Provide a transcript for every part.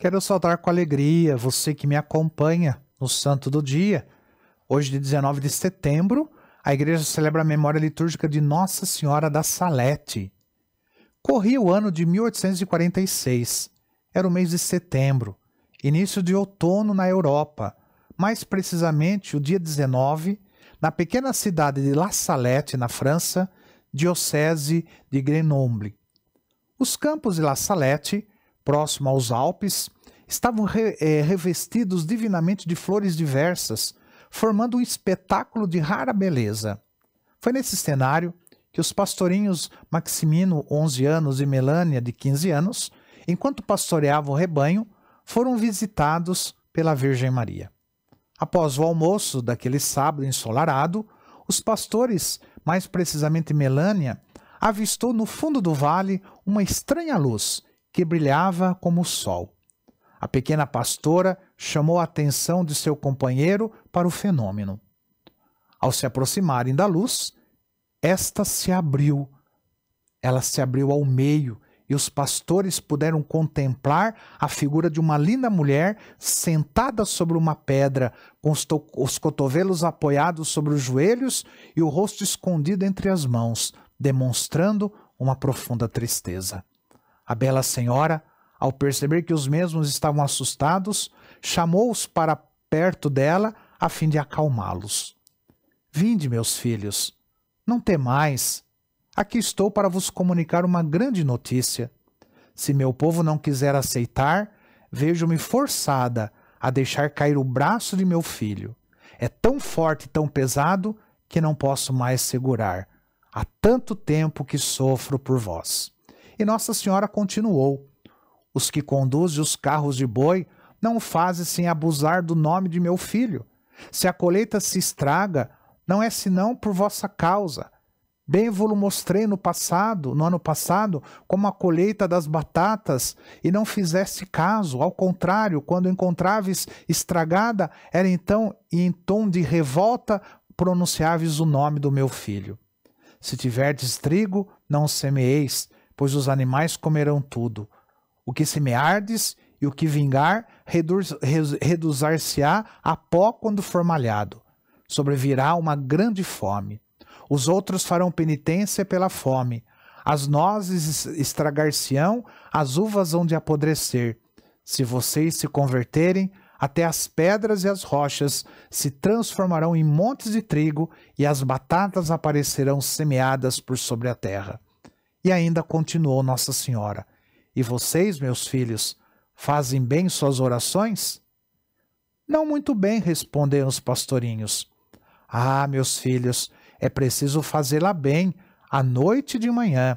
Quero saudar com alegria você que me acompanha no Santo do Dia. Hoje, de 19 de setembro, a igreja celebra a memória litúrgica de Nossa Senhora da Salete. Corria o ano de 1846. Era o mês de setembro, início de outono na Europa. Mais precisamente, o dia 19, na pequena cidade de La Salette, na França, diocese de Grenoble. Os campos de La Salette, próximo aos Alpes, estavam revestidos divinamente de flores diversas, formando um espetáculo de rara beleza. Foi nesse cenário que os pastorinhos Maximino, 11 anos, e Melânia, de 15 anos, enquanto pastoreavam o rebanho, foram visitados pela Virgem Maria. Após o almoço daquele sábado ensolarado, os pastores, mais precisamente Melânia, avistou no fundo do vale uma estranha luz que brilhava como o sol. A pequena pastora chamou a atenção de seu companheiro para o fenômeno. Ao se aproximarem da luz, esta se abriu. Ela se abriu ao meio e os pastores puderam contemplar a figura de uma linda mulher sentada sobre uma pedra, com os cotovelos apoiados sobre os joelhos e o rosto escondido entre as mãos, demonstrando uma profunda tristeza. A bela senhora, ao perceber que os mesmos estavam assustados, chamou-os para perto dela a fim de acalmá-los. Vinde, meus filhos, não temais. Aqui estou para vos comunicar uma grande notícia. Se meu povo não quiser aceitar, vejo-me forçada a deixar cair o braço de meu filho. É tão forte e tão pesado que não posso mais segurar. Há tanto tempo que sofro por vós. E Nossa Senhora continuou. Os que conduzem os carros de boi não o fazem sem abusar do nome de meu filho. Se a colheita se estraga, não é senão por vossa causa. Bem vos mostrei no ano passado, como a colheita das batatas, e não fizeste caso. Ao contrário, quando encontraves estragada, era então, e em tom de revolta, pronunciáveis o nome do meu filho. Se tiverdes trigo, não o semeeis, pois os animais comerão tudo. O que semeardes e o que vingar, reduzir-se-á a pó quando for malhado. Sobrevirá uma grande fome. Os outros farão penitência pela fome. As nozes estragar-se-ão, as uvas hão de apodrecer. Se vocês se converterem, até as pedras e as rochas se transformarão em montes de trigo e as batatas aparecerão semeadas por sobre a terra. E ainda continuou Nossa Senhora. E vocês, meus filhos, fazem bem suas orações? Não muito bem, responderam os pastorinhos. Ah, meus filhos, é preciso fazê-la bem, à noite e de manhã.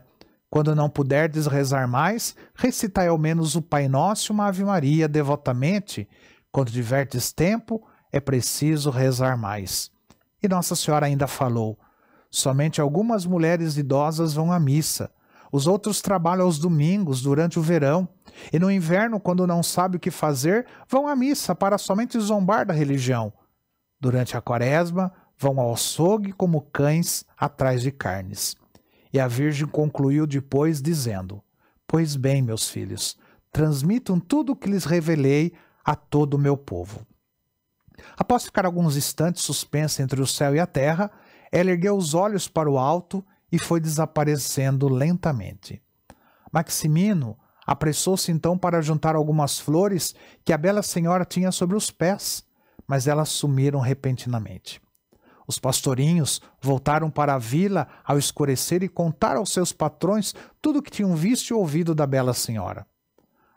Quando não puderdes rezar mais, recitai ao menos o Pai Nosso e uma Ave Maria devotamente. Quando tiverdes tempo, é preciso rezar mais. E Nossa Senhora ainda falou, somente algumas mulheres idosas vão à missa. Os outros trabalham aos domingos, durante o verão. E no inverno, quando não sabem o que fazer, vão à missa para somente zombar da religião. Durante a quaresma, vão ao açougue como cães atrás de carnes. E a Virgem concluiu depois dizendo, pois bem, meus filhos, transmitam tudo o que lhes revelei a todo o meu povo. Após ficar alguns instantes suspensa entre o céu e a terra, ela ergueu os olhos para o alto e foi desaparecendo lentamente. Maximino apressou-se então para juntar algumas flores que a bela senhora tinha sobre os pés, mas elas sumiram repentinamente. Os pastorinhos voltaram para a vila ao escurecer e contaram aos seus patrões tudo o que tinham visto e ouvido da bela senhora.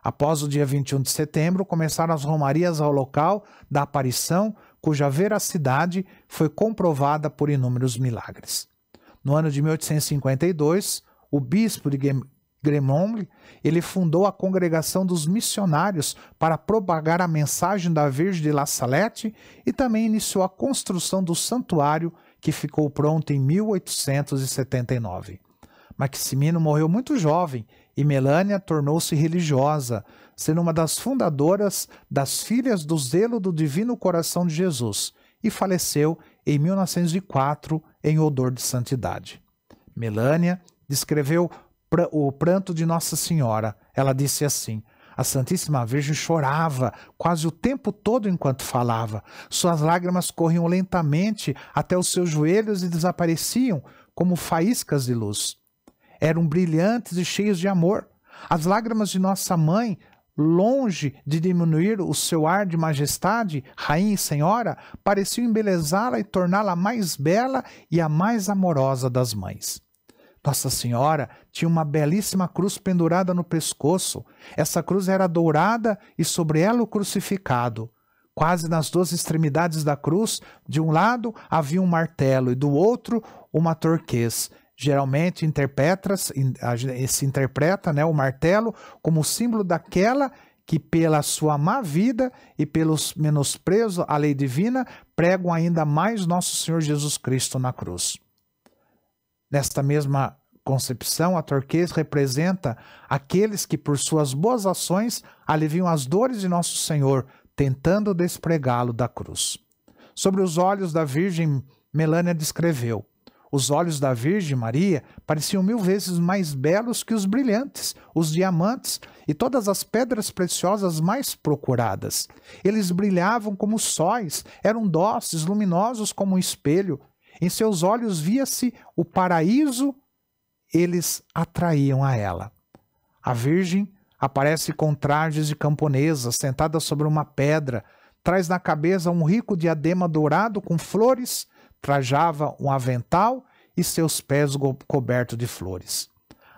Após o dia 21 de setembro, começaram as romarias ao local da aparição, cuja veracidade foi comprovada por inúmeros milagres. No ano de 1852, o bispo de Grenoble, ele fundou a Congregação dos Missionários para propagar a mensagem da Virgem de La Salette e também iniciou a construção do santuário que ficou pronto em 1879. Maximino morreu muito jovem e Melânia tornou-se religiosa, sendo uma das fundadoras das Filhas do Zelo do Divino Coração de Jesus, e faleceu em 1904 em odor de santidade. Melânia descreveu o pranto de Nossa Senhora. Ela disse assim: A Santíssima Virgem chorava quase o tempo todo enquanto falava. Suas lágrimas corriam lentamente até os seus joelhos e desapareciam como faíscas de luz. Eram brilhantes e cheios de amor. As lágrimas de Nossa Mãe, longe de diminuir o seu ar de majestade, rainha e senhora, pareciam embelezá-la e torná-la mais bela e a mais amorosa das mães. Nossa Senhora tinha uma belíssima cruz pendurada no pescoço. Essa cruz era dourada e sobre ela o crucificado. Quase nas duas extremidades da cruz, de um lado havia um martelo e do outro uma torquês. Geralmente se interpreta, o martelo como símbolo daquela que pela sua má vida e pelos menosprezo à lei divina pregam ainda mais nosso Senhor Jesus Cristo na cruz. Nesta mesma concepção, a torquês representa aqueles que por suas boas ações aliviam as dores de nosso Senhor, tentando despregá-lo da cruz. Sobre os olhos da Virgem, Melânia descreveu: os olhos da Virgem Maria pareciam 1000 vezes mais belos que os brilhantes, os diamantes e todas as pedras preciosas mais procuradas. Eles brilhavam como sóis, eram doces, luminosos como um espelho. Em seus olhos via-se o paraíso, eles atraíam a ela. A Virgem aparece com trajes de camponesa, sentada sobre uma pedra, traz na cabeça um rico diadema dourado com flores, trajava um avental e seus pés cobertos de flores.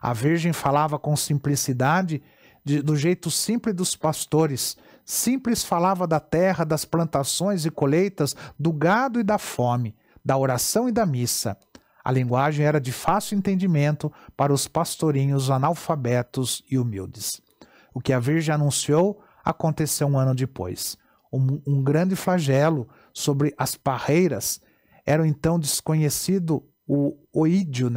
A Virgem falava com simplicidade, do jeito simples dos pastores. Simples falava da terra, das plantações e colheitas, do gado e da fome, da oração e da missa. A linguagem era de fácil entendimento para os pastorinhos analfabetos e humildes. O que a Virgem anunciou aconteceu um ano depois. Um grande flagelo sobre as parreiras era então desconhecido o oídio,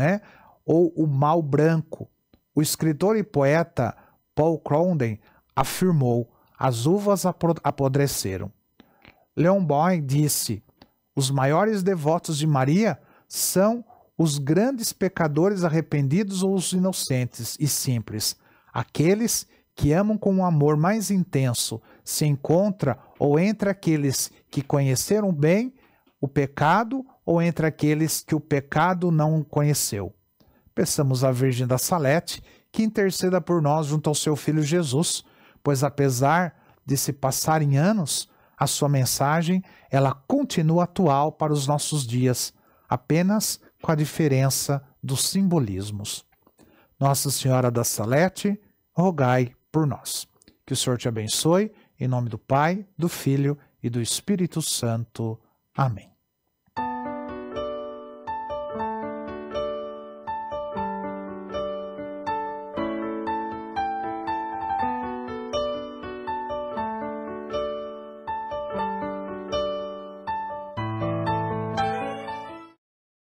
ou o mal branco. O escritor e poeta Paul Crowden afirmou: as uvas apodreceram. Leon Boy disse: os maiores devotos de Maria são os grandes pecadores arrependidos ou os inocentes e simples. Aqueles que amam com um amor mais intenso se encontra ou entre aqueles que conheceram bem o pecado ou entre aqueles que o pecado não conheceu. Peçamos à Virgem da Salete que interceda por nós junto ao seu Filho Jesus, pois apesar de se passarem anos, a sua mensagem ela continua atual para os nossos dias, apenas com a diferença dos simbolismos. Nossa Senhora da Salete, rogai por nós. Que o Senhor te abençoe, em nome do Pai, do Filho e do Espírito Santo. Amém.